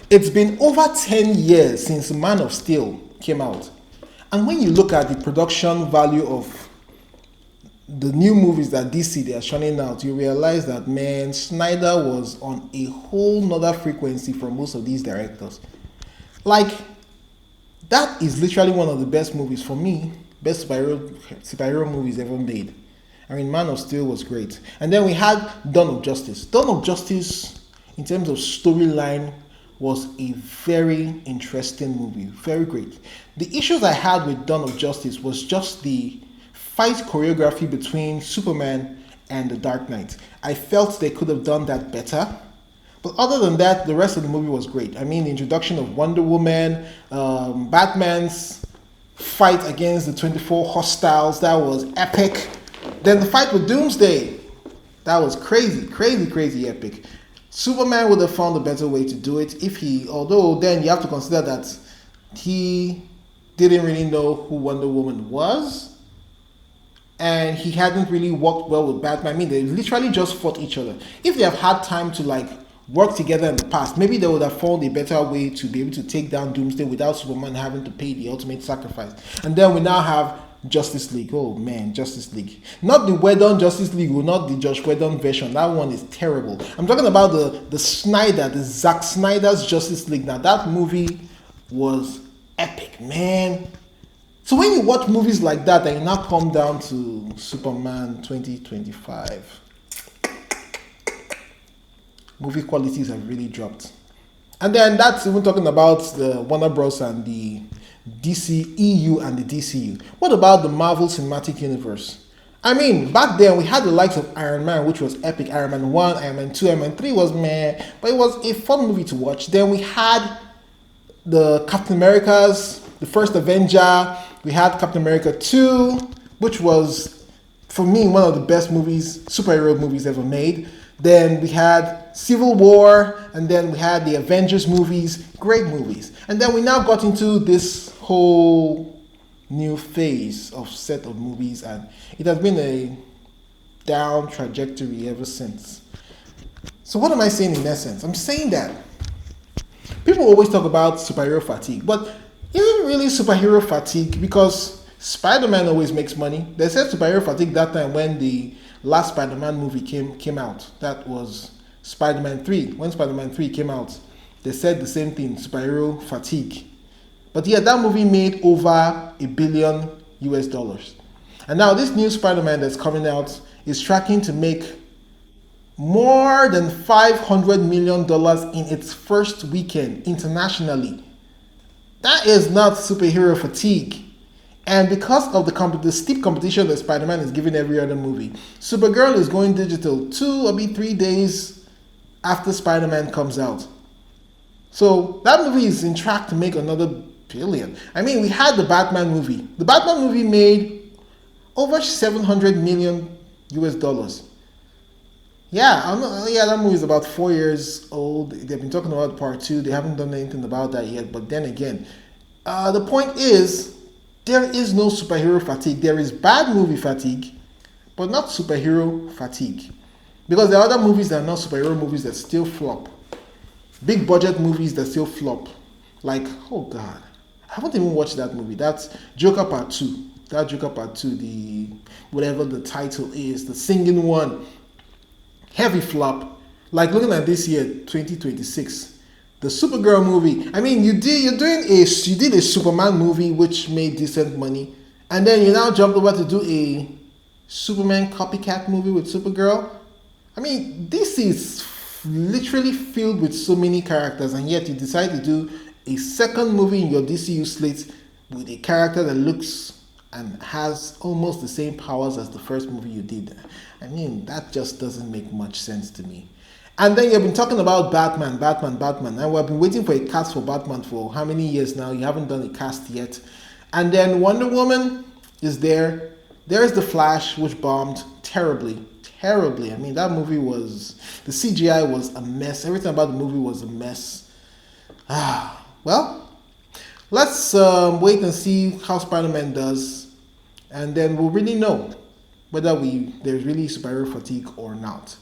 It's been over 10 years since Man of Steel came out. And when you look at the production value of the new movies that DC they are churning out, you realize that, man, Snyder was on a whole nother frequency from most of these directors. Like, that is literally one of the best movies for me, best superhero movies ever made. I mean, Man of Steel was great. And then we had Dawn of Justice. Dawn of Justice, in terms of storyline, was a very interesting movie. Very great. The issues I had with Dawn of Justice was just the fight choreography between Superman and the Dark Knight. I felt they could have done that better. But other than that, the rest of the movie was great. I mean, the introduction of Wonder Woman, Batman's fight against the 24 hostiles, that was epic. Then the fight with Doomsday, that was crazy epic. Superman would have found a better way to do it although then you have to consider that he didn't really know who Wonder Woman was. And he hadn't really worked well with Batman. I mean, they literally just fought each other. If they have had time to work together in the past, maybe they would have found a better way to be able to take down Doomsday without Superman having to pay the ultimate sacrifice. And then we now have Justice League. Oh man, Justice League. Not the Whedon Justice League, not the Josh Whedon version. That one is terrible. I'm talking about the Zack Snyder's Justice League. Now that movie was epic, man. So when you watch movies like that and you now come down to Superman 2025, movie qualities have really dropped. And then that's even talking about the Warner Bros. And the DC EU and the DCU. What about the Marvel Cinematic Universe? I mean, back then we had the likes of Iron Man, which was epic. Iron Man 1, Iron Man 2, Iron Man 3 was meh, but it was a fun movie to watch. Then we had the Captain America's, the first Avenger. We had Captain America 2, which was, for me, one of the best superhero movies ever made. Then we had Civil War, and then we had the Avengers movies, great movies. And then we now got into this whole new phase of set of movies, and it has been a down trajectory ever since. So what am I saying in essence? I'm saying that people always talk about superhero fatigue, but isn't really superhero fatigue because Spiderman always makes money. They said superhero fatigue that time when the last Spider-Man movie came out. That was Spider-Man 3. When Spider-Man 3 came out, they said the same thing, superhero fatigue. But yeah, that movie made over $1 billion US. And now this new Spider-Man that's coming out is tracking to make more than $500 million in its first weekend internationally. That is not superhero fatigue. And because of the steep competition that Spider-Man is giving every other movie, Supergirl is going digital 2 or 3 days after Spider-Man comes out. So that movie is in track to make another billion. I mean, we had the Batman movie. The Batman movie made over $700 million US. Yeah, that movie is about 4 years old. They've been talking about part 2. They haven't done anything about that yet. But then again, the point is, there is no superhero fatigue. There is bad movie fatigue, but not superhero fatigue. Because there are other movies that are not superhero movies that still flop. Big budget movies that still flop. Like, oh God, I haven't even watched that movie. That's Joker Part 2. That Joker Part 2, the whatever the title is, the singing one. Heavy flop. Like looking at this year, 2026. The Supergirl movie. I mean, you did a Superman movie which made decent money, and then you now jumped over to do a Superman copycat movie with Supergirl. I mean, this is literally filled with so many characters, and yet you decide to do a second movie in your DCU slate with a character that looks and has almost the same powers as the first movie you did. I mean, that just doesn't make much sense to me. And then you've been talking about Batman, and we've been waiting for a cast for Batman for how many years now? You haven't done a cast yet. And then Wonder Woman is there. There's The Flash, which bombed terribly. I mean, that movie the CGI was a mess. Everything about the movie was a mess. Well, let's wait and see how Spider-Man does. And then we'll really know whether there's really superhero fatigue or not.